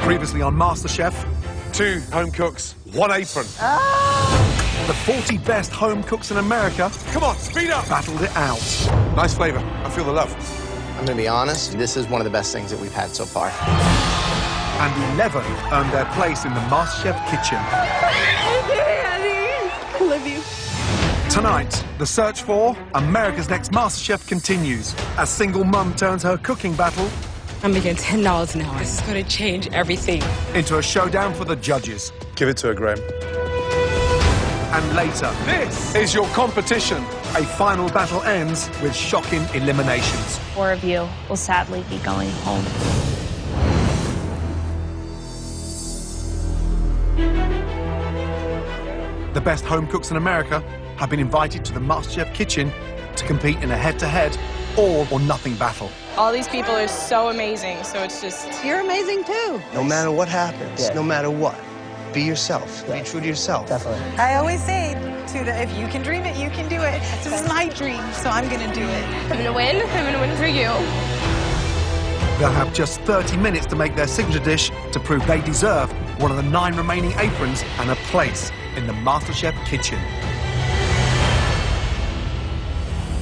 Previously on Masterchef, 2 home cooks, 1 apron. the 40 best home cooks in America Come on, speed up. battled it out. Nice flavour. I feel the love. I'm gonna be honest, this is one of the best things that we've had so far. And 11 earned their place in the Masterchef kitchen. I love you. Tonight, the search for America's Next Masterchef continues as single mum turns her cooking battle I'm making $10 an hour. This is going to change everything. into a showdown for the judges. Give it to her, Graham. And later, This is your competition. a final battle ends with shocking eliminations. 4 of you will sadly be going home. The best home cooks in America have been invited to the Masterchef kitchen to compete in a head-to-head all or nothing battle. All these people are so amazing, so it's just... You're amazing, too. No matter what happens, no matter what, be yourself. Be true to yourself. Definitely. I always say to the, if you can dream it, you can do it. This is my dream, so I'm gonna do it. I'm gonna win. I'm gonna win for you. They'll have just 30 minutes to make their signature dish to prove they deserve one of the 9 remaining aprons and a place in the Masterchef kitchen.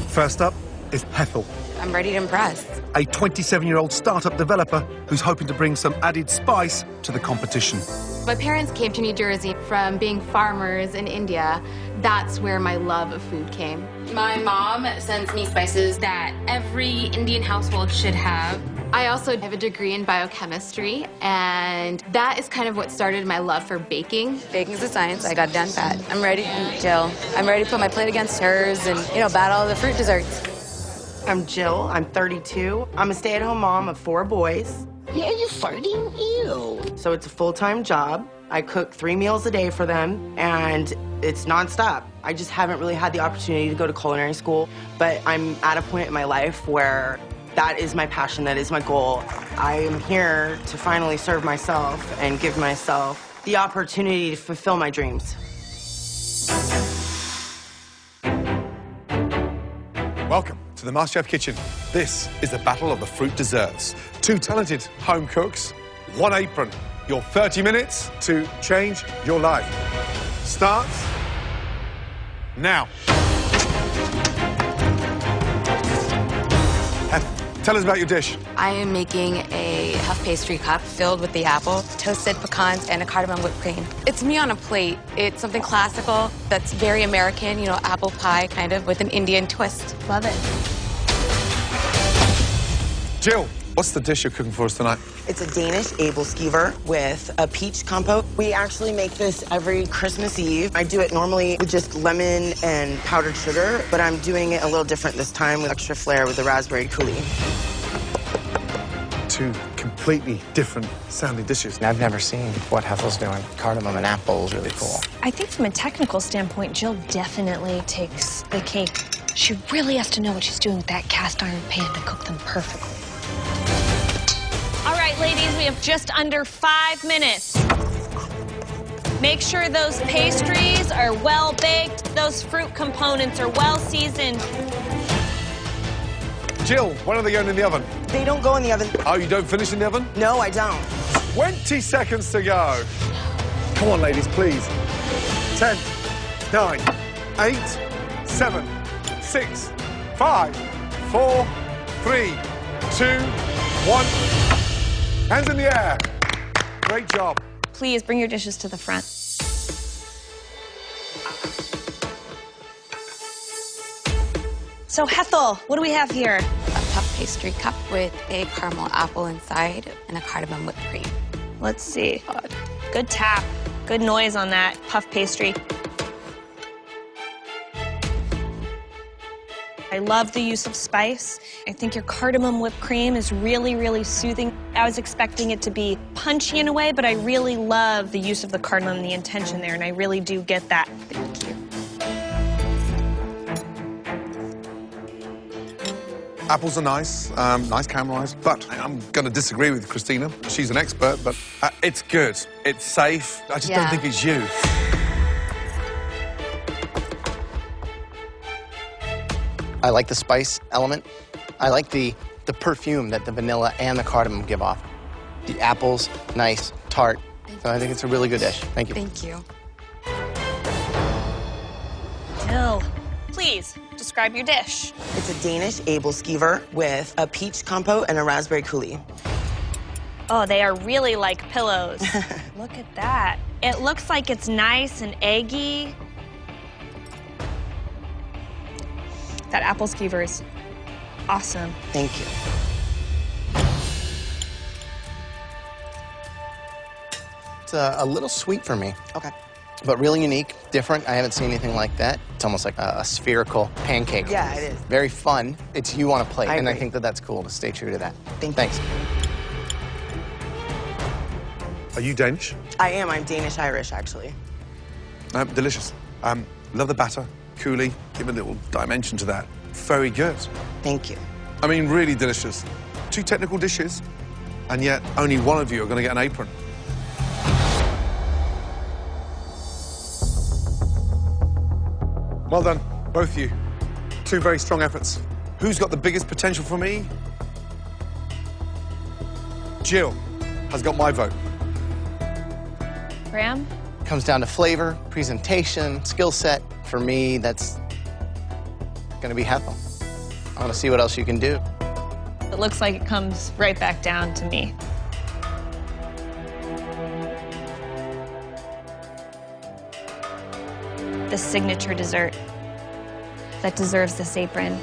First up is Hethel, I'm ready to impress. a 27-year-old startup developer who's hoping to bring some added spice to the competition. My parents came to New Jersey from being farmers in India. That's where my love of food came. My mom sends me spices that every Indian household should have. I also have a degree in biochemistry, and that is kind of what started my love for baking. Baking's a science. I got it down pat. I'm ready, Jill. I'm ready to put my plate against hers and, battle all the fruit desserts. I'm Jill, I'm 32. I'm a stay-at-home mom of 4 boys. Yeah, you're farting? Ew. So it's a full-time job. I cook 3 meals a day for them, and it's nonstop. I just haven't really had the opportunity to go to culinary school, but I'm at a point in my life where that is my passion, that is my goal. I am here to finally serve myself and give myself the opportunity to fulfill my dreams. Welcome to the Masterchef kitchen. This is the battle of the fruit desserts. 2 talented home cooks, 1 apron. Your 30 minutes to change your life. Starts now. Tell us about your dish. I am making a puff pastry cup filled with the apple, toasted pecans, and a cardamom whipped cream. It's me on a plate. It's something classical that's very American, apple pie kind of with an Indian twist. Love it. Jill, what's the dish you're cooking for us tonight? It's a Danish apelskever with a peach compote. We actually make this every Christmas Eve. I do it normally with just lemon and powdered sugar, but I'm doing it a little different this time with extra flair with the raspberry coulis. 2 completely different sounding dishes. I've never seen what Hethel's doing. Cardamom and apple is really cool. I think from a technical standpoint, Jill definitely takes the cake. She really has to know what she's doing with that cast iron pan to cook them perfectly. All right, ladies, we have just under 5 minutes. Make sure those pastries are well baked, those fruit components are well seasoned. Jill, when are they going in the oven? They don't go in the oven. Oh, you don't finish in the oven? No, I don't. 20 seconds to go. Come on, ladies, please. 10, 9, 8, 7, 6, 5, 4, 3, 2, 1. Hands in the air. Great job. Please bring your dishes to the front. So, Hethel, what do we have here? A puff pastry cup with a caramel apple inside and a cardamom whipped cream. Let's see. Good tap. Good noise on that puff pastry. I love the use of spice. I think your cardamom whipped cream is really, really soothing. I was expecting it to be punchy in a way, but I really love the use of the cardamom and the intention there, and I really do get that. Thank you. Apples are nice, nice caramelized, but I'm going to disagree with Christina. She's an expert, but it's good. It's safe. I just don't think it's you. I like the spice element. I like the perfume that the vanilla and the cardamom give off. The apple's nice, tart. So I think it's a really good dish. Thank you. Thank you. Jill, please describe your dish. It's a Danish abelskever with a peach compote and a raspberry coulis. Oh, they are really like pillows. Look at that. It looks like it's nice and eggy. That apple skewer is awesome. Thank you. It's a little sweet for me, Okay. but really unique, different. I haven't seen anything like that. It's almost like a spherical pancake. Yeah, it is. Very fun. It's you on a plate, I and I agree. think that that's cool to stay true to that. Thanks. Are you Danish? I am. I'm Danish-Irish, actually. Delicious. Love the batter. Coulis, give a little dimension to that. Very good. Thank you. I mean, really delicious. 2 technical dishes, and yet only one of you are going to get an apron. Well done, both of you. 2 very strong efforts. Who's got the biggest potential for me? Jill has got my vote. Graham? Comes down to flavor, presentation, skill set. For me, that's gonna be Hethel. I wanna see what else you can do. It looks like it comes right back down to me. The signature dessert that deserves this apron.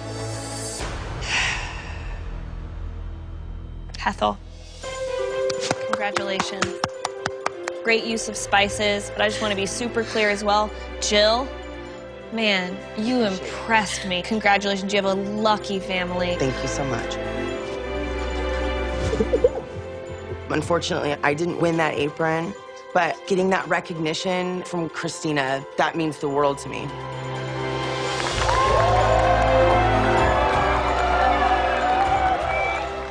Hethel, congratulations. Great use of spices, but I just want to be super clear as well. Jill, man, you impressed me. Congratulations, you have a lucky family. Thank you so much. Unfortunately, I didn't win that apron, but getting that recognition from Christina, that means the world to me.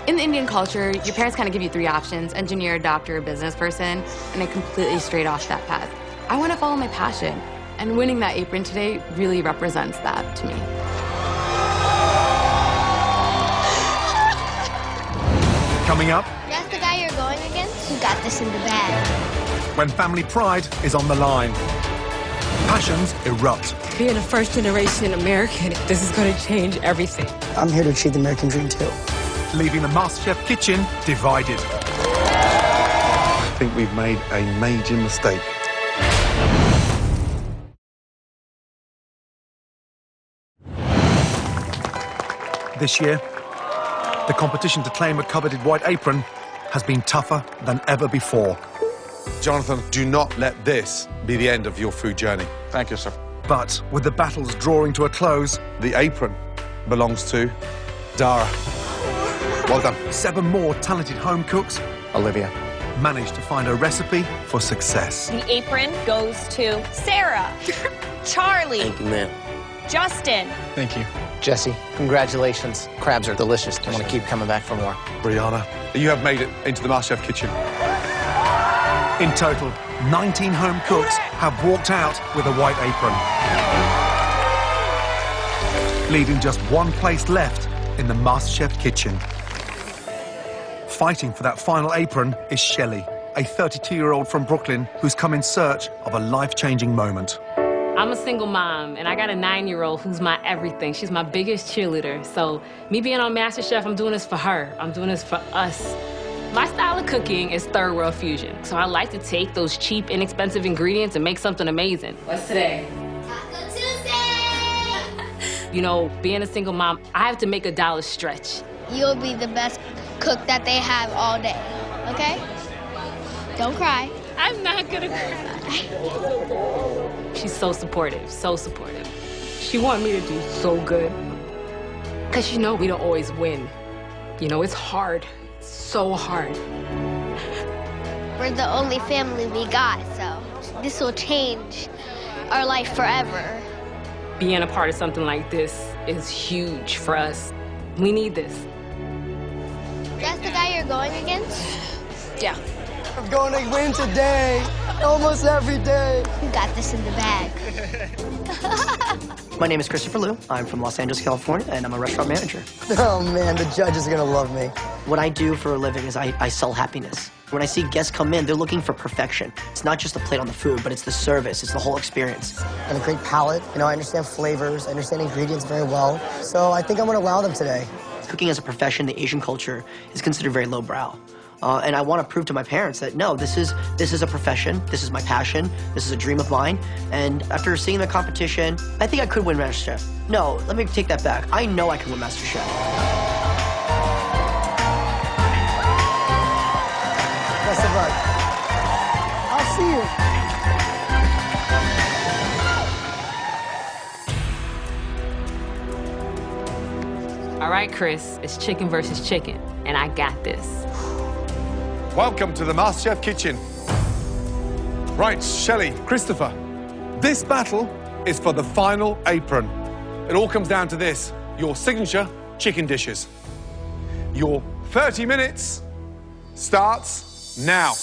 In the Indian culture, your parents kind of give you 3 options: engineer, doctor, or business person, and I completely strayed off that path. I want to follow my passion, and winning that apron today really represents that to me. Coming up, That's the guy you're going against? You got this in the bag. when family pride is on the line, passions erupt. Being a first-generation American, this is going to change everything. I'm here to achieve the American dream, too. Leaving the Masterchef kitchen divided. I think we've made a major mistake. This year, the competition to claim a coveted white apron has been tougher than ever before. Jonathan, do not let this be the end of your food journey. Thank you, sir. But with the battles drawing to a close, The apron belongs to Dara. Well done. 7 more talented home cooks Olivia. managed to find a recipe for success. The apron goes to Sarah, Charlie, Thank you, ma'am. Justin. Thank you. Jesse, congratulations. Crabs are delicious. I want to keep coming back for more. Brianna, you have made it into the Masterchef kitchen. In total, 19 home cooks have walked out with a white apron, leaving just 1 place left in the Masterchef kitchen. Fighting for that final apron is Shelley, a 32-year-old from Brooklyn who's come in search of a life-changing moment. I'm a single mom, and I got a 9-year-old who's my everything. She's my biggest cheerleader. So me being on MasterChef, I'm doing this for her. I'm doing this for us. My style of cooking is third world fusion. So I like to take those cheap, inexpensive ingredients and make something amazing. What's today? Taco Tuesday! You know, being a single mom, I have to make a dollar stretch. You'll be the best cook that they have all day, okay? Don't cry. I'm not gonna cry. She's so supportive, so supportive. She wants me to do so good. Cause you know we don't always win. You know, it's hard, so hard. We're the only family we got, so this will change our life forever. Being a part of something like this is huge for us. We need this. That's the guy you're going against? Yeah. I'm going to win today, almost every day. You got this in the bag. My name is Christopher Liu. I'm from Los Angeles, California, and I'm a restaurant manager. Oh, man, the judges are gonna love me. What I do for a living is I sell happiness. When I see guests come in, they're looking for perfection. It's not just the plate on the food, but it's the service, it's the whole experience. And a great palate. You know, I understand flavors, I understand ingredients very well. So I think I'm gonna wow them today. Cooking as a profession, the Asian culture is considered very lowbrow. And I want to prove to my parents that, no, this is a profession, this is my passion, this is a dream of mine. And after seeing the competition, I think I could win Masterchef. No, let me take that back. I know I can win Masterchef. Best of luck. I'll see you. All right, Chris, it's chicken versus chicken, and I got this. Welcome to the Masterchef kitchen. Right, Shelley, Christopher, this battle is for the final apron. It all comes down to this, your signature chicken dishes. Your 30 minutes starts now.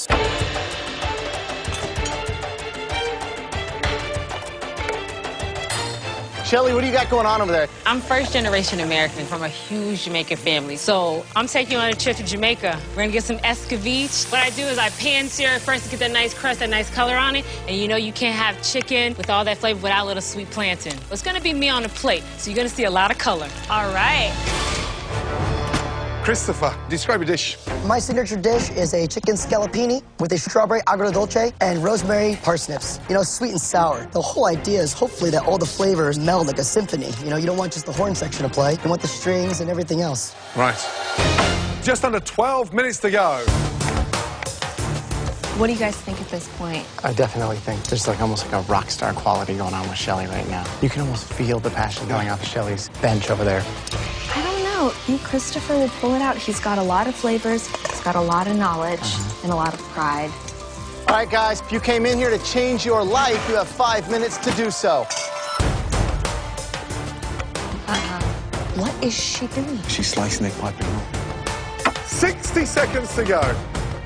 Shelley, what do you got going on over there? I'm first-generation American from a huge Jamaican family. So I'm taking you on a trip to Jamaica. We're gonna get some escovitch. What I do is I pan-sear it first to get that nice crust, that nice color on it. And you know you can't have chicken with all that flavor without a little sweet plantain. It's gonna be me on a plate, so you're gonna see a lot of color. All right. Christopher, describe your dish. My signature dish is a chicken scallopini with a strawberry agrodolce and rosemary parsnips. You know, sweet and sour. The whole idea is hopefully that all the flavors meld like a symphony. You know, you don't want just the horn section to play. You want the strings and everything else. Right. Just under 12 minutes to go. What do you guys think at this point? I definitely think there's like almost like a rock star quality going on with Shelley right now. You can almost feel the passion going off of Shelley's bench over there. I don't know. I think Christopher will pull it out. He's got a lot of flavors. He's got a lot of knowledge and a lot of pride. All right, guys, if you came in here to change your life, you have 5 minutes to do so. What is she doing? She's slicing it piping hot. 60 seconds to go.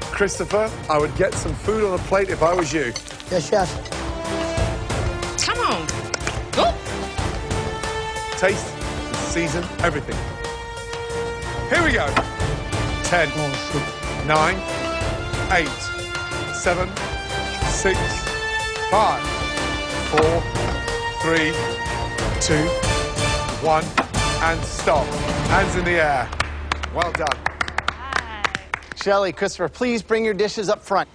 Christopher, I would get some food on a plate if I was you. Yes, chef. Come on. Go. Taste, season, everything. Here we go. 10, 9, 8, 7, 6, 5, 4, 3, 2, 1, and stop. Hands in the air. Well done. Shelley, Christopher, please bring your dishes up front.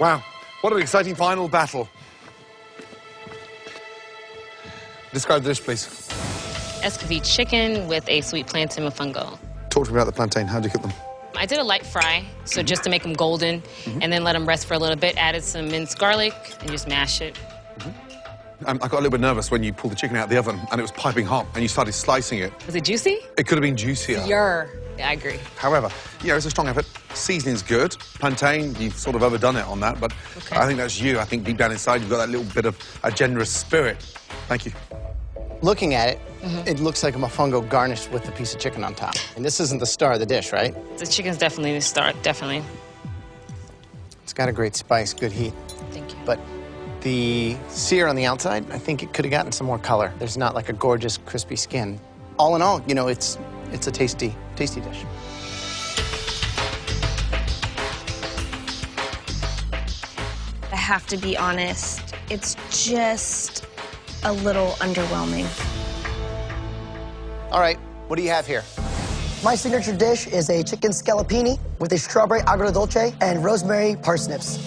Wow, what an exciting final battle. Describe the dish, please. Escovitch chicken with a sweet plantain mofongo. Talk to me about the plantain. How do you cook them? I did a light fry, so just to make them golden, and then let them rest for a little bit. Added some minced garlic and just mash it. I got a little bit nervous when you pulled the chicken out of the oven and it was piping hot and you started slicing it. Was it juicy? It could have been juicier. Yeah, I agree. However, yeah, it's a strong effort. Seasoning's good. Plantain, you've sort of overdone it on that, but I think that's you. I think deep down inside you've got that little bit of a generous spirit. Thank you. Looking at it, it looks like a mofongo garnished with a piece of chicken on top. And this isn't the star of the dish, right? The chicken's definitely the star, definitely. It's got a great spice, good heat. Thank you. But the sear on the outside, I think it could have gotten some more color. There's not like a gorgeous, crispy skin. All in all, you know, it's a tasty, tasty dish. I have to be honest, it's just a little underwhelming. All right, what do you have here? My signature dish is a chicken scallopini with a strawberry agrodolce and rosemary parsnips.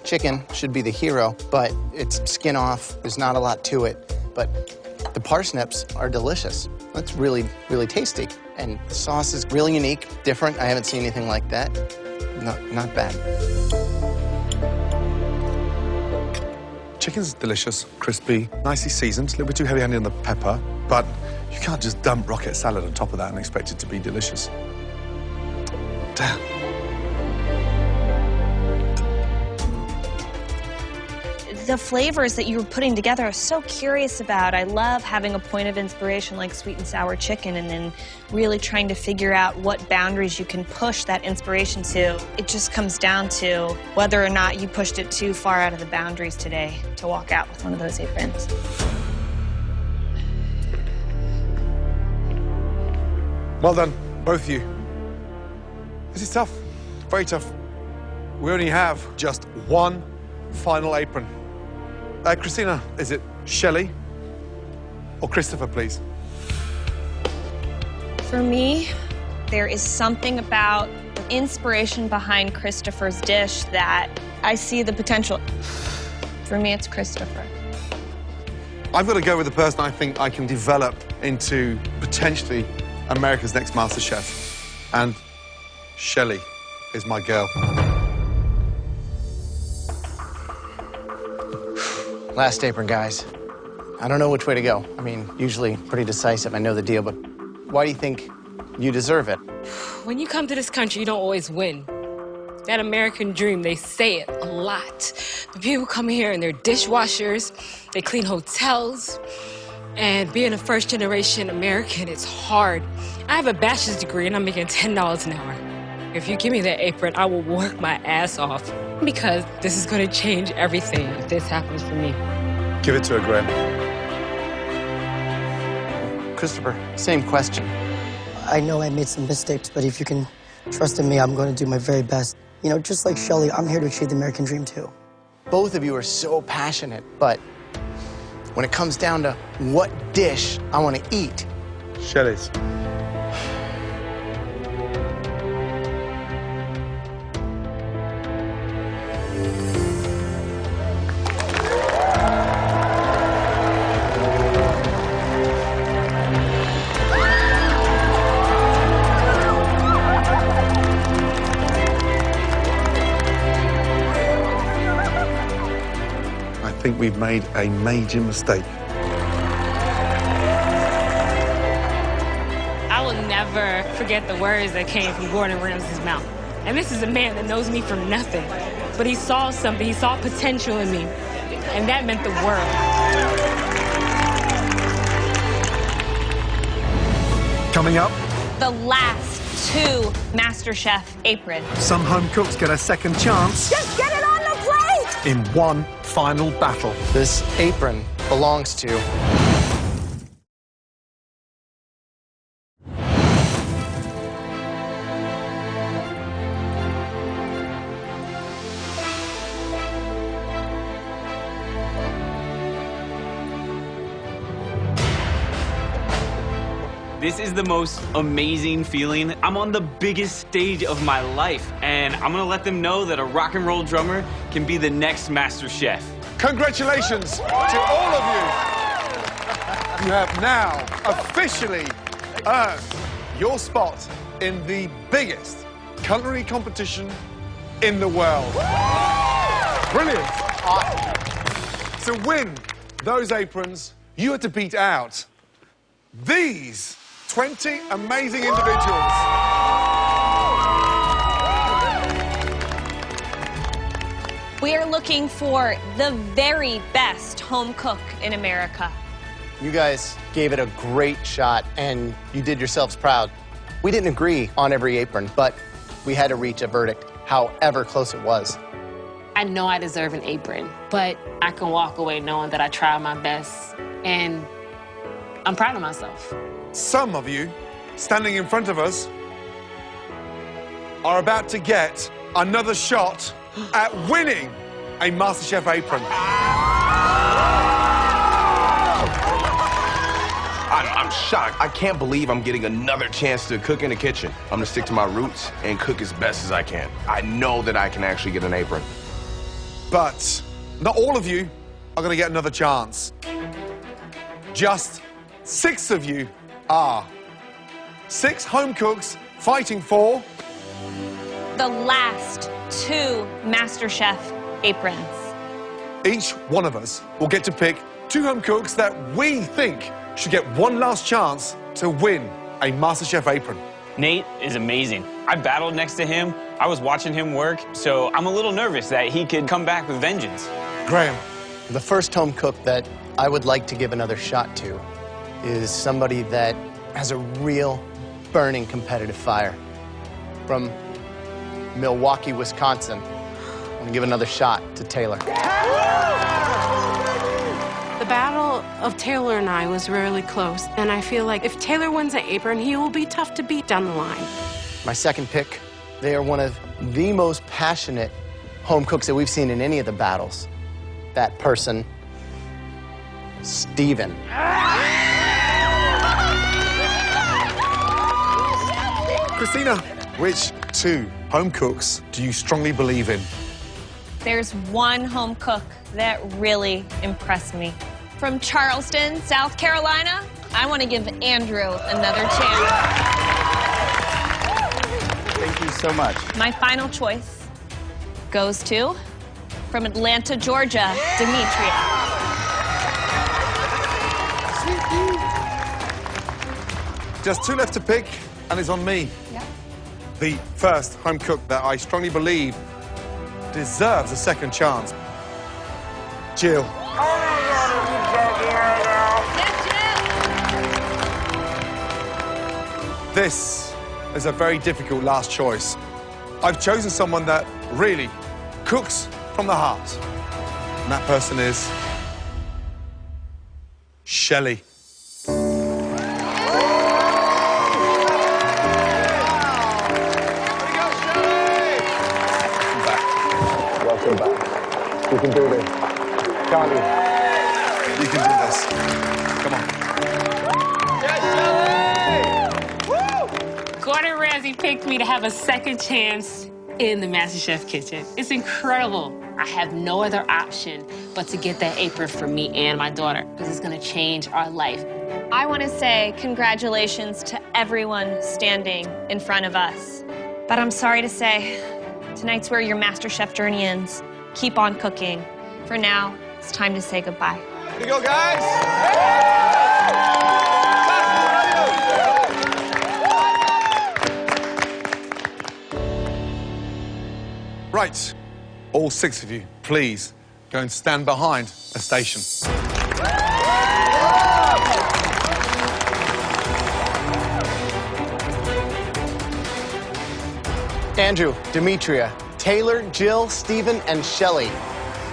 Chicken should be the hero, but it's skin off. There's not a lot to it, but the parsnips are delicious. That's really, really tasty. And the sauce is really unique, different. I haven't seen anything like that. Not bad. Chicken's delicious, crispy, nicely seasoned, a little bit too heavy-handed on the pepper, but you can't just dump rocket salad on top of that and expect it to be delicious. Damn. The flavors that you were putting together, I was so curious about. I love having a point of inspiration like sweet and sour chicken and then really trying to figure out what boundaries you can push that inspiration to. It just comes down to whether or not you pushed it too far out of the boundaries today to walk out with one of those aprons. Well done, both of you. This is tough, very tough. We only have just one final apron. Christina, is it Shelley or Christopher, please? For me, there is something about the inspiration behind Christopher's dish that I see the potential. For me, it's Christopher. I've got to go with the person I think I can develop into potentially America's next MasterChef. And Shelley is my girl. Last apron, guys. I don't know which way to go. I mean, usually pretty decisive, I know the deal, but why do you think you deserve it? When you come to this country, you don't always win. That American dream, they say it a lot. But people come here and they're dishwashers, they clean hotels, and being a first-generation American, it's hard. I have a bachelor's degree and I'm making $10 an hour. If you give me that apron, I will work my ass off because this is going to change everything if this happens for me. Give it to her, Graham. Christopher, same question. I know I made some mistakes, but if you can trust in me, I'm going to do my very best. You know, just like Shelley, I'm here to achieve the American dream, too. Both of you are so passionate, but when it comes down to what dish I want to eat... Shelley's. I think we've made a major mistake. I will never forget the words that came from Gordon Ramsay's mouth. And this is a man that knows me from nothing. But he saw something, he saw potential in me. And that meant the world. Coming up, The last two MasterChef aprons. some home cooks get a second chance Just get it on the plate! in one final battle. This apron belongs to... This is the most amazing feeling. I'm on the biggest stage of my life, and I'm gonna let them know that a rock and roll drummer can be the next Master Chef. Congratulations to all of you. You have now officially earned your spot in the biggest culinary competition in the world. Brilliant. To win those aprons, you had to beat out these 20 amazing individuals. We are looking for the very best home cook in America. You guys gave it a great shot, and you did yourselves proud. We didn't agree on every apron, but we had to reach a verdict, however close it was. I know I deserve an apron, but I can walk away knowing that I tried my best, and I'm proud of myself. Some of you standing in front of us are about to get another shot at winning a MasterChef apron. I'm shocked. I can't believe I'm getting another chance to cook in the kitchen. I'm gonna stick to my roots and cook as best as I can. I know that I can actually get an apron. But not all of you are going to get another chance. Just 6 of you are. 6 home cooks fighting for The last two MasterChef aprons. each one of us will get to pick 2 home cooks that we think should get one last chance to win a MasterChef apron. Nate is amazing. I battled next to him. I was watching him work, so I'm a little nervous that he could come back with vengeance. Graham, The first home cook that I would like to give another shot to is somebody that has a real burning competitive fire. From Milwaukee, Wisconsin, I'm gonna give another shot to Taylor. The battle of Taylor and I was really close, and I feel like if Taylor wins the apron, he will be tough to beat down the line. My second pick, they are one of the most passionate home cooks that we've seen in any of the battles. That person, Steven. Christina, which two home cooks do you strongly believe in? There's one home cook that really impressed me. From Charleston, South Carolina, I want to give Andrew another chance. Thank you so much. My final choice goes to, from Atlanta, Georgia, Demetria. Just two left to pick, and it's on me. Yep. The first home cook that I strongly believe deserves a second chance. Jill. This is a very difficult last choice. I've chosen someone that really cooks from the heart. And that person is Shelley. Welcome back. You can do this. Can't you? You can do this. Come on. Gordon Ramsay picked me to have a second chance in the MasterChef kitchen. It's incredible. I have no other option but to get that apron for me and my daughter, because it's gonna change our life. I want to say congratulations to everyone standing in front of us. But I'm sorry to say, tonight's where your MasterChef journey ends. Keep on cooking. For now, it's time to say goodbye. Here we go, guys! Right, all six of you, please go and stand behind a station. Andrew, Demetria, Taylor, Jill, Steven, and Shelley.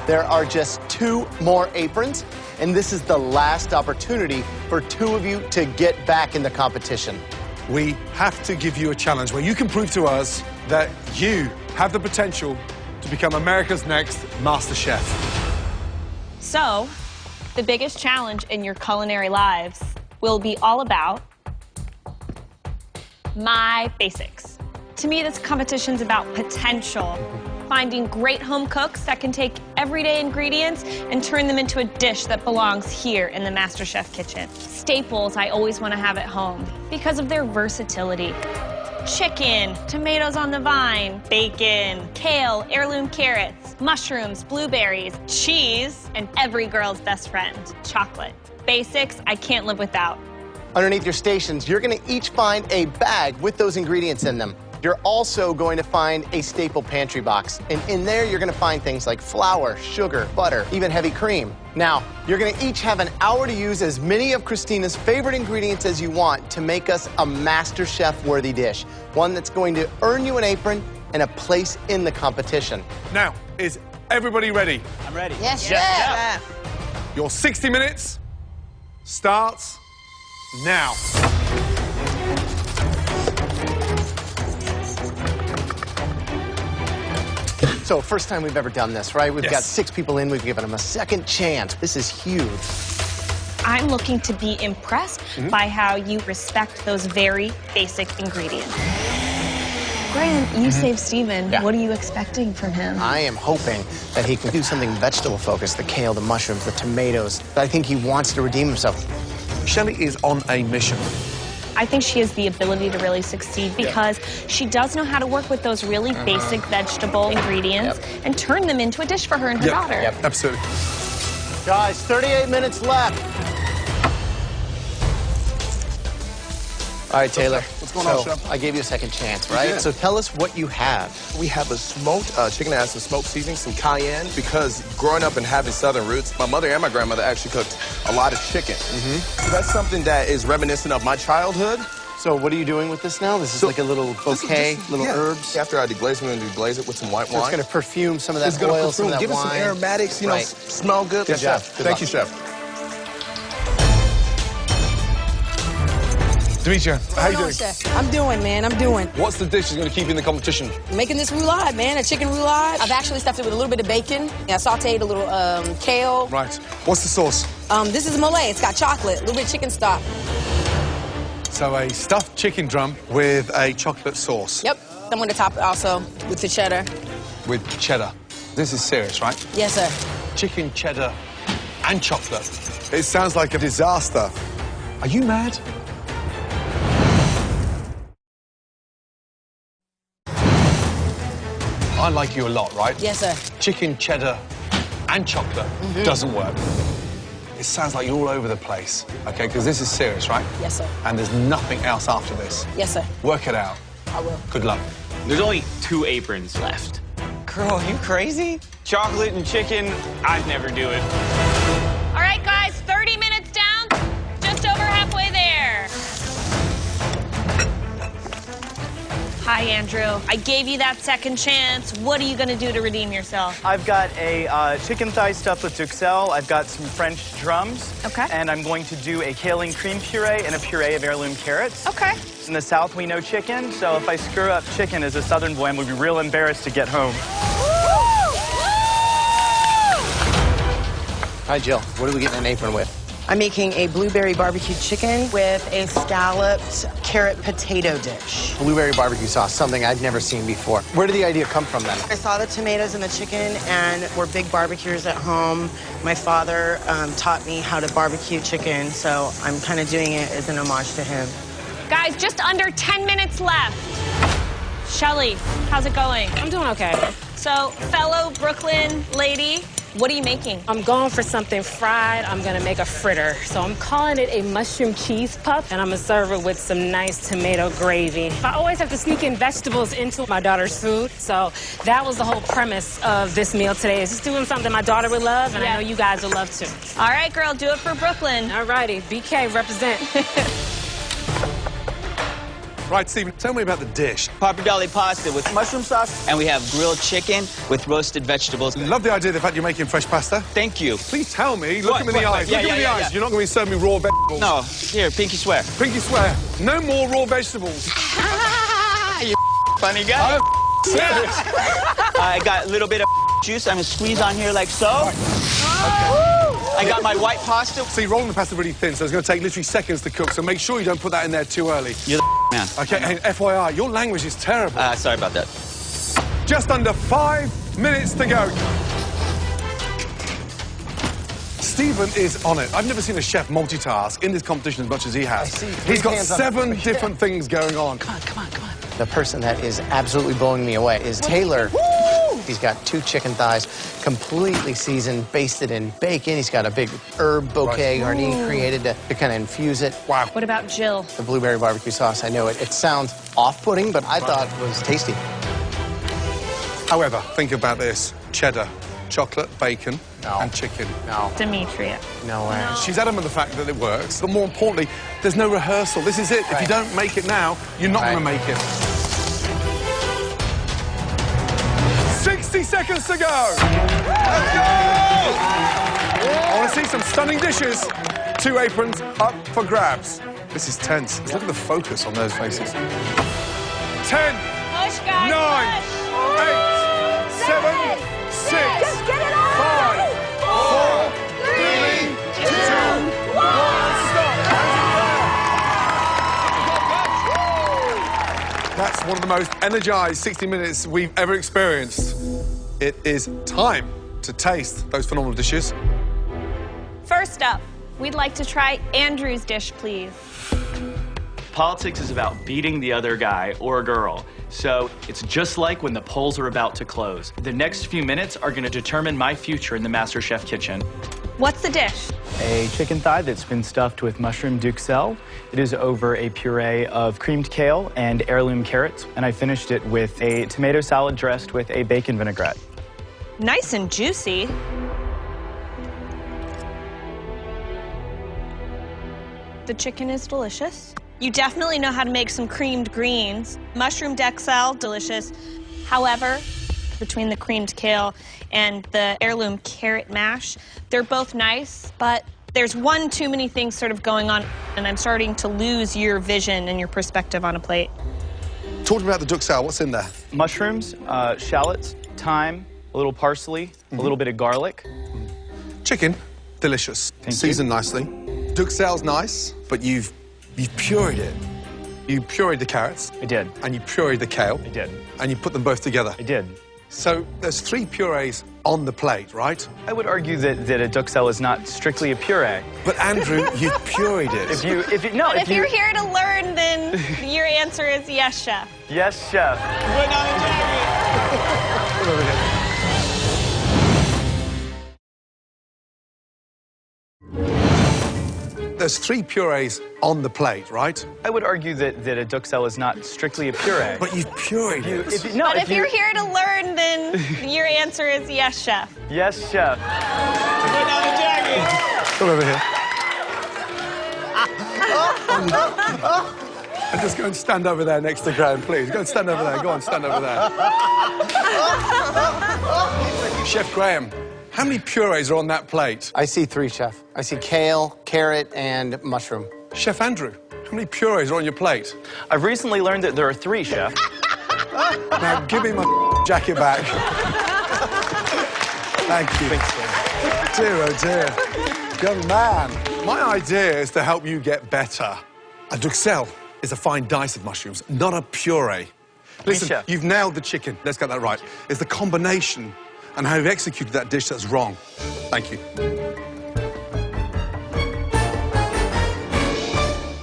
There are just two more aprons, and this is the last opportunity for two of you to get back in the competition. We have to give you a challenge where you can prove to us that you have the potential to become America's next MasterChef. So, the biggest challenge in your culinary lives will be all about my basics. To me, this competition's about potential. Finding great home cooks that can take everyday ingredients and turn them into a dish that belongs here in the MasterChef kitchen. Staples I always want to have at home because of their versatility. Chicken, tomatoes on the vine, bacon, kale, heirloom carrots, mushrooms, blueberries, cheese, and every girl's best friend, chocolate. Basics I can't live without. Underneath your stations, you're going to each find a bag with those ingredients in them. You're also going to find a staple pantry box. And in there, you're going to find things like flour, sugar, butter, even heavy cream. Now, you're going to each have an hour to use as many of Christina's favorite ingredients as you want to make us a MasterChef-worthy dish. One that's going to earn you an apron and a place in the competition. Now, is everybody ready? I'm ready. Yes, chef. Your 60 minutes starts now. So, first time we've ever done this, right? We've Yes. got 6 people in. We've given them a second chance. This is huge. I'm looking to be impressed by how you respect those very basic ingredients. Graham, you saved Steven. Yeah. What are you expecting from him? I am hoping that he can do something vegetable-focused, the kale, the mushrooms, the tomatoes. I think he wants to redeem himself. Shelley is on a mission. I think she has the ability to really succeed because she does know how to work with those really basic vegetable ingredients and turn them into a dish for her and her daughter. Yep, absolutely. Guys, 38 minutes left. All right, Taylor. What's going on, so Chef? I gave you a second chance, right? Yeah. So tell us what you have. We have a smoked chicken that has some smoked seasoning, some cayenne, because growing up and having southern roots, my mother and my grandmother actually cooked a lot of chicken. So that's something that is reminiscent of my childhood. So what are you doing with this now? This is like a little bouquet, little herbs. After I deglaze, I'm going to deglaze it with some white So wine. it's going to perfume some of It's that gonna oil, perfume, some of that give wine. it some aromatics, you know, Right. smell good. Good job. Good Thank luck. you, Chef. Demetria, how you doing? I'm doing, man. I'm doing. What's the dish that's going to keep you in the competition? Making this roulade, man. A chicken roulade. I've actually stuffed it with a little bit of bacon. I sauteed a little kale. Right. What's the sauce? This is mole. It's got chocolate, a little bit of chicken stock. So a stuffed chicken drum with a chocolate sauce. Yep. I'm going to top it also with the cheddar. With cheddar. This is serious, right? Yes, sir. Chicken, cheddar, and chocolate. It sounds like a disaster. Are you mad? I like you a lot, right? Yes, sir. Chicken, cheddar, and chocolate doesn't work. It sounds like you're all over the place, okay? Because this is serious, right? Yes, sir. And there's nothing else after this. Yes, sir. Work it out. I will. Good luck. There's only 2 aprons left. Girl, you crazy? Chocolate and chicken, I'd never do it. All right, guys, 30 minutes down, just over halfway there. Hi, Andrew. I gave you that second chance. What are you going to do to redeem yourself? I've got a chicken thigh stuffed with duxelle. I've got some French drums. Okay. And I'm going to do a kale and cream puree and a puree of heirloom carrots. Okay. In the South, we know chicken, so if I screw up chicken as a Southern boy, I'm going to be real embarrassed to get home. Hi, Jill. What are we getting an apron with? I'm making a blueberry barbecue chicken with a scalloped carrot potato dish. Blueberry barbecue sauce, something I'd never seen before. Where did the idea come from, then? I saw the tomatoes and the chicken, and we're big barbecuers at home. My father taught me how to barbecue chicken, so I'm kind of doing it as an homage to him. Guys, just under 10 minutes left. Shelly, how's it going? I'm doing okay. So, fellow Brooklyn lady, what are you making? I'm going for something fried. I'm gonna make a fritter. So I'm calling it a mushroom cheese puff, and I'm gonna serve it with some nice tomato gravy. I always have to sneak in vegetables into my daughter's food, so that was the whole premise of this meal today, is just doing something my daughter would love, and I know you guys would love too. All right, girl, do it for Brooklyn. All righty, BK, represent. Right, Stephen, tell me about the dish. Pappardelle pasta with mushroom sauce, and we have grilled chicken with roasted vegetables. Love the idea, the fact you're making fresh pasta. Thank you. Please tell me, look him in the eyes. Yeah, look him in the eyes. You're not going to be serving me raw vegetables. No, here, pinky swear. Pinky swear. No more raw vegetables. You funny guy. I'm serious. I got a little bit of juice. I'm going to squeeze on here like so. Okay. I got my white pasta. So you're rolling the pasta really thin, so it's going to take literally seconds to cook, so make sure you don't put that in there too early. You're the man. Okay, and FYI, your language is terrible. Sorry about that. Just under 5 minutes to go. Stephen is on it. I've never seen a chef multitask in this competition as much as he has. He's got 7 different things going on. Come on. The person that is absolutely blowing me away is Taylor. He's got 2 chicken thighs, completely seasoned, basted in bacon. He's got a big herb bouquet garni created to kind of infuse it. Wow. What about Jill? The blueberry barbecue sauce, I know it sounds off-putting, but I thought it was tasty. However, think about this. Cheddar, chocolate, bacon, and chicken. No. Demetria. No way. She's adamant of the fact that it works, but more importantly, there's no rehearsal. This is it. If you don't make it now, you're not going to make it. 60 seconds to go. Let's go! I want to see some stunning dishes. 2 aprons up for grabs. This is tense. Look at the focus on those faces. 10, 9, Push, guys, 8, 7, 6, 5, 4, 3, 2, 1, stop. That's one of the most energized 60 minutes we've ever experienced. It is time to taste those phenomenal dishes. First up, we'd like to try Andrew's dish, please. Politics is about beating the other guy or girl. So it's just like when the polls are about to close. The next few minutes are going to determine my future in the Masterchef kitchen. What's the dish? A chicken thigh that's been stuffed with mushroom duxelle. It is over a puree of creamed kale and heirloom carrots, and I finished it with a tomato salad dressed with a bacon vinaigrette. Nice and juicy. The chicken is delicious. You definitely know how to make some creamed greens. Mushroom duxelle, delicious. However, between the creamed kale and the heirloom carrot mash, they're both nice, but there's one too many things sort of going on, and I'm starting to lose your vision and your perspective on a plate. Talking about the duxelle, what's in there? Mushrooms, shallots, thyme, a little parsley, a little bit of garlic. Chicken, delicious. Thank Seasoned nicely. Duxelle's nice, but you've pureed it. You pureed the carrots. I did. And you pureed the kale. I did. And you put them both together. I did. So there's 3 purees on the plate, right? I would argue that a duxelle is not strictly a puree. But Andrew, you've pureed it. If you're here to learn, then your answer is yes, chef. Yes, chef. There's 3 purees on the plate, right? I would argue that a duxelle is not strictly a puree. But you've pureed it. If you're here to learn, then your answer is yes, chef. Yes, chef. Come over here. And just go and stand over there next to Graham, please. Go and stand over there. Go on, stand over there. Chef Graham, how many purees are on that plate? I see 3, Chef. I see kale, carrot, and mushroom. Chef Andrew, how many purees are on your plate? I've recently learned that there are 3, Chef. Now, give me my jacket back. Thank you. Thanks, dear, oh dear. Young man, my idea is to help you get better. A duxelle is a fine dice of mushrooms, not a puree. Listen, Chef. You've nailed the chicken. Let's get that right. It's the combination and how you've executed that dish that's wrong. Thank you.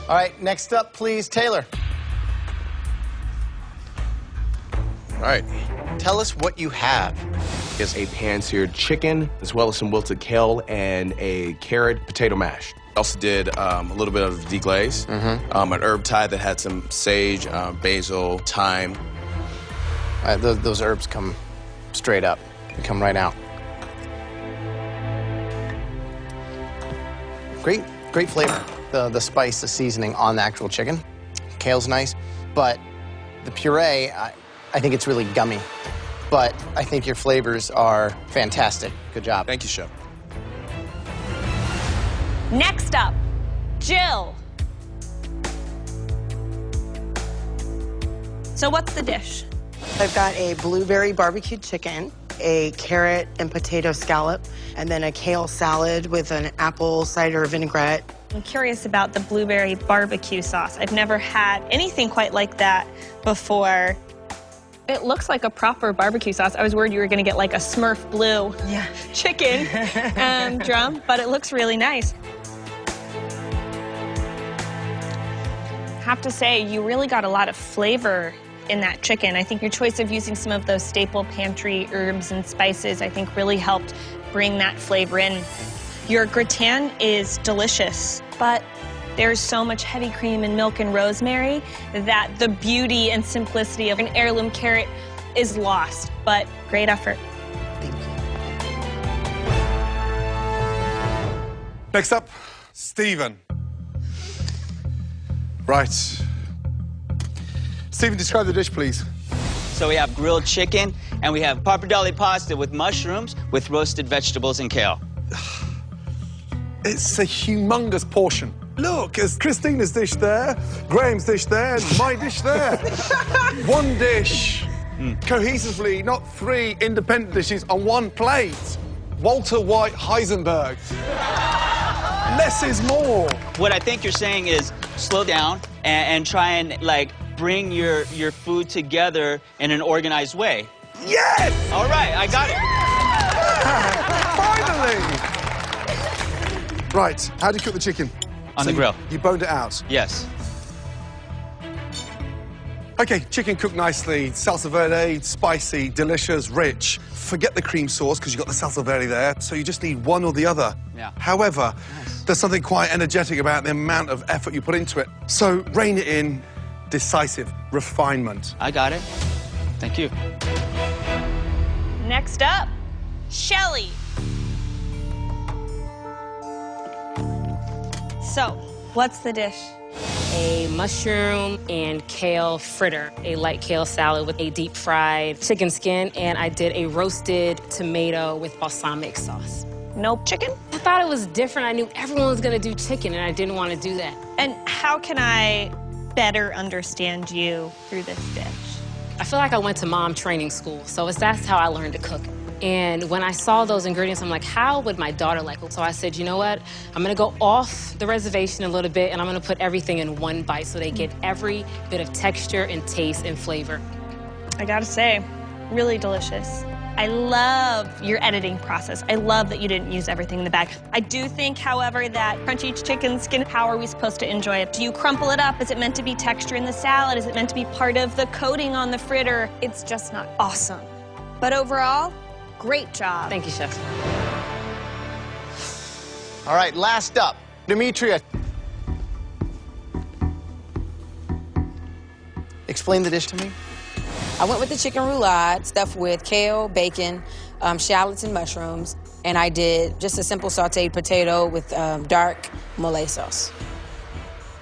All right, next up, please, Taylor. All right. Tell us what you have. Is a pan-seared chicken, as well as some wilted kale and a carrot potato mash. Also did a little bit of deglaze, an herb tie that had some sage, basil, thyme. Those herbs come straight up. They come right out. Great flavor. The spice, the seasoning on the actual chicken. Kale's nice, but the puree, I think it's really gummy. But I think your flavors are fantastic. Good job. Thank you, Chef. Next up, Jill. So what's the dish? I've got a blueberry barbecued chicken, a carrot and potato scallop, and then a kale salad with an apple cider vinaigrette. I'm curious about the blueberry barbecue sauce. I've never had anything quite like that before. It looks like a proper barbecue sauce. I was worried you were going to get like a Smurf blue chicken drum, but it looks really nice. I have to say, you really got a lot of flavor in that chicken. I think your choice of using some of those staple pantry herbs and spices, I think really helped bring that flavor in. Your gratin is delicious, but there's so much heavy cream and milk and rosemary that the beauty and simplicity of an heirloom carrot is lost, but great effort. Thank you. Next up, Stephen. Right. Stephen, describe the dish, please. So we have grilled chicken, and we have pappardelle pasta with mushrooms, with roasted vegetables and kale. It's a humongous portion. Look, there's Christina's dish there, Graham's dish there, and my dish there. One dish, cohesively, not 3 independent dishes on one plate. Walter White Heisenberg. Less is more. What I think you're saying is slow down and try and, like, bring your food together in an organized way. Yes! All right, I got it. Finally! Right, how do you cook the chicken? On the grill. You boned it out? Yes. Okay, chicken cooked nicely, salsa verde, spicy, delicious, rich. Forget the cream sauce because you've got the salsa verde there, so you just need one or the other. Yeah. However, there's something quite energetic about the amount of effort you put into it. So rein it in, decisive, refinement. I got it. Thank you. Next up, Shelly. So, what's the dish? A mushroom and kale fritter, a light kale salad with a deep fried chicken skin, and I did a roasted tomato with balsamic sauce. No chicken? I thought it was different. I knew everyone was gonna do chicken, and I didn't want to do that. And how can I better understand you through this dish? I feel like I went to mom training school, so that's how I learned to cook. And when I saw those ingredients, I'm like, how would my daughter like it? So I said, you know what? I'm gonna go off the reservation a little bit, and I'm gonna put everything in one bite so they get every bit of texture and taste and flavor. I gotta say, really delicious. I love your editing process. I love that you didn't use everything in the bag. I do think, however, that crunchy chicken skin, how are we supposed to enjoy it? Do you crumple it up? Is it meant to be texture in the salad? Is it meant to be part of the coating on the fritter? It's just not awesome. But overall, great job. Thank you, Chef. All right, last up, Demetria. Explain the dish to me. I went with the chicken roulade, stuffed with kale, bacon, shallots, and mushrooms. And I did just a simple sauteed potato with dark mole sauce.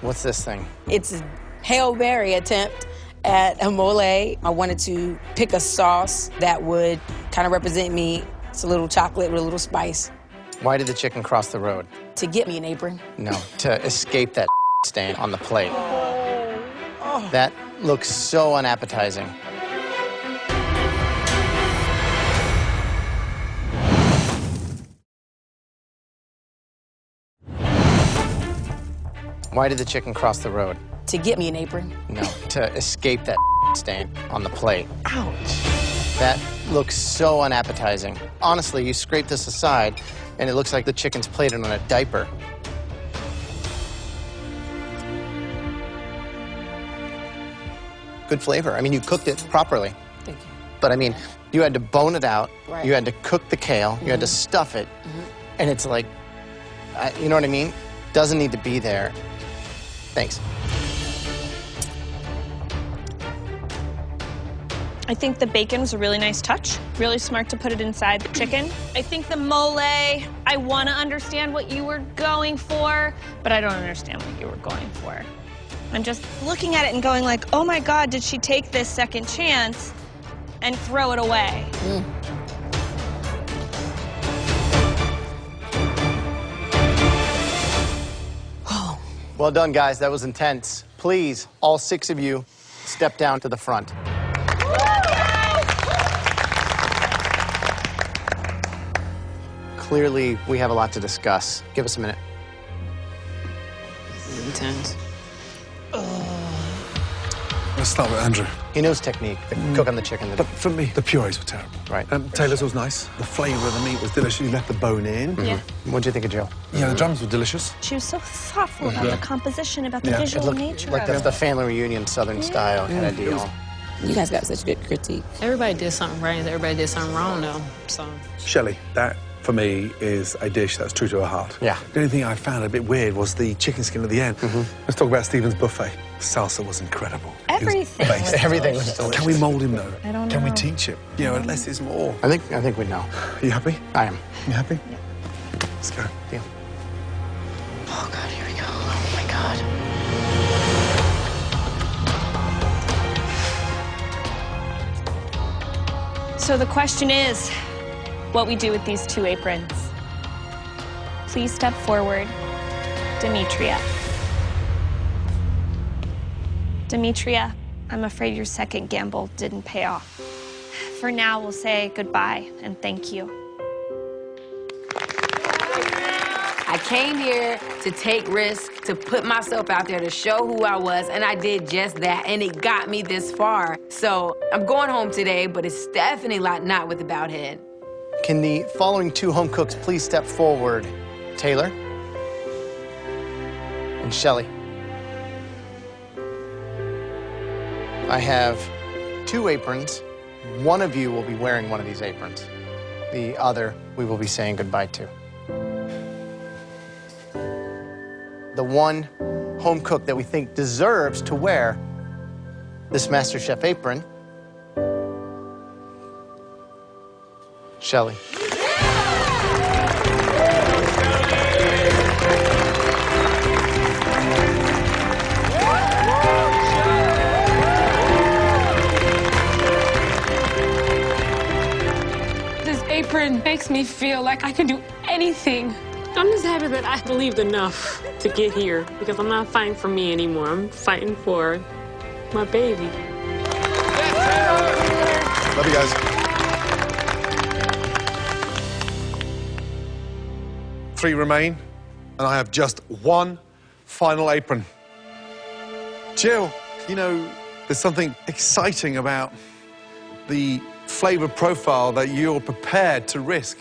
What's this thing? It's a Hail Mary attempt at a mole. I wanted to pick a sauce that would kind of represent me. It's a little chocolate with a little spice. Why did the chicken cross the road? To get me an apron. No, to escape that stain on the plate. That looks so unappetizing. Why did the chicken cross the road? To get me an apron. No, to escape that stain on the plate. Ouch. That looks so unappetizing. Honestly, you scrape this aside, and it looks like the chicken's plated on a diaper. Good flavor. I mean, you cooked it properly. Thank you. But I mean, you had to bone it out. Right. You had to cook the kale. You had to stuff it. And it's like, you know what I mean? Doesn't need to be there. Thanks. I think the bacon was a really nice touch. Really smart to put it inside the chicken. I think the mole, I want to understand what you were going for, but I don't understand what you were going for. I'm just looking at it and going like, oh my God, did she take this second chance and throw it away? Well done, guys. That was intense. Please, all 6 of you, step down to the front. Clearly, we have a lot to discuss. Give us a minute. Intense. Let's start with Andrew. He knows technique. The cook on the chicken. But for me, the purees were terrible. Right. Taylor's was nice. The flavour of the meat was delicious. You left the bone in. Yeah. What'd you think of Jill? Yeah, the drums were delicious. She was so thoughtful about the composition, about the It visual looked nature like of the it. family reunion Southern style kind of deal. You guys got such good critique. Everybody did something right, and everybody did something wrong, though. So. Shelley, that for me is a dish that's true to her heart. Yeah. The only thing I found a bit weird was the chicken skin at the end. Let's talk about Stephen's buffet. The salsa was incredible. Everything. was Everything was delicious. Can we mould him though? I don't Can we know. teach him? You know, less is more. I think we know. Are you happy? I am. You happy? Yeah. Let's go. Deal. Oh God, here we go. Oh my God. So the question is, what we do with these 2 aprons. Please step forward, Demetria. Demetria, I'm afraid your second gamble didn't pay off. For now, we'll say goodbye and thank you. I came here to take risks, to put myself out there, to show who I was, and I did just that, and it got me this far. So I'm going home today, but it's definitely not with a bowed head. Can the following 2 home cooks please step forward? Taylor and Shelley. I have 2 aprons. One of you will be wearing one of these aprons. The other we will be saying goodbye to. the one home cook that we think deserves to wear this MasterChef apron, Shelley. This apron makes me feel like I can do anything. I'm just happy that I believed enough to get here because I'm not fighting for me anymore. I'm fighting for my baby. Love you guys. 3 remain, and I have just 1 final apron. Jill, you know, there's something exciting about the flavor profile that you're prepared to risk.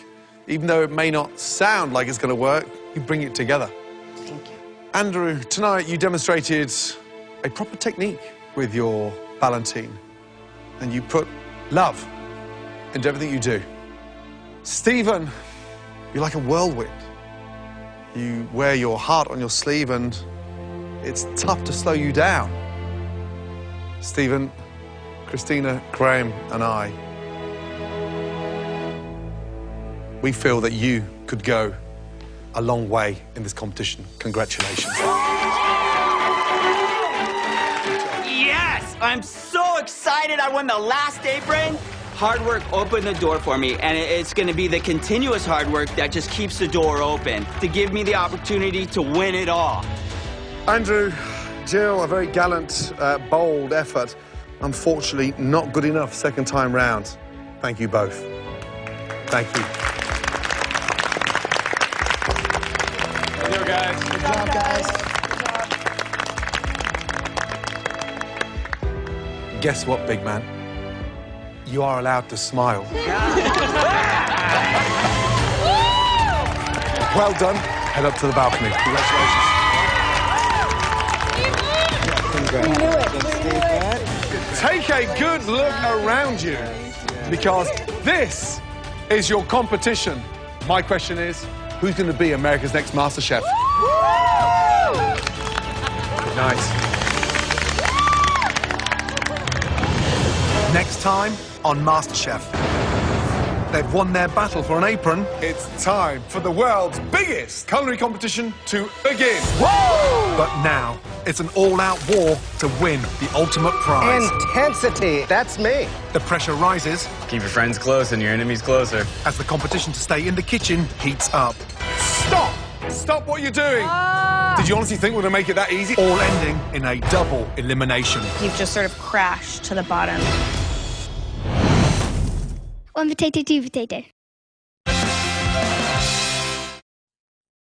Even though it may not sound like it's going to work, you bring it together. Thank you. Andrew, tonight you demonstrated a proper technique with your Valentine, and you put love into everything you do. Stephen, you're like a whirlwind. You wear your heart on your sleeve, and it's tough to slow you down. Stephen, Christina, Graham, and I, we feel that you could go a long way in this competition. Congratulations. Yes! I'm so excited I won the last apron. Hard work opened the door for me, and it's going to be the continuous hard work that just keeps the door open to give me the opportunity to win it all. Andrew, Jill, a very gallant, bold effort. Unfortunately, not good enough second time round. Thank you both. Thank you. Good job, guys. Good job, guys. Guess what, big man? You are allowed to smile. Well done. Head up to the balcony. Congratulations. Take a good look around you, because this is your competition. My question is, who's going to be America's next MasterChef? Good night. Next time on MasterChef. They've won their battle for an apron. It's time for the world's biggest culinary competition to begin. But now, it's an all-out war to win the ultimate prize. Intensity, that's me. The pressure rises Keep your friends close and your enemies closer. as the competition to stay in the kitchen heats up. Stop! Stop what you're doing! Did you honestly think we're going to make it that easy? All ending in a double elimination. You've just sort of crashed to the bottom. 1 potato, 2 potato.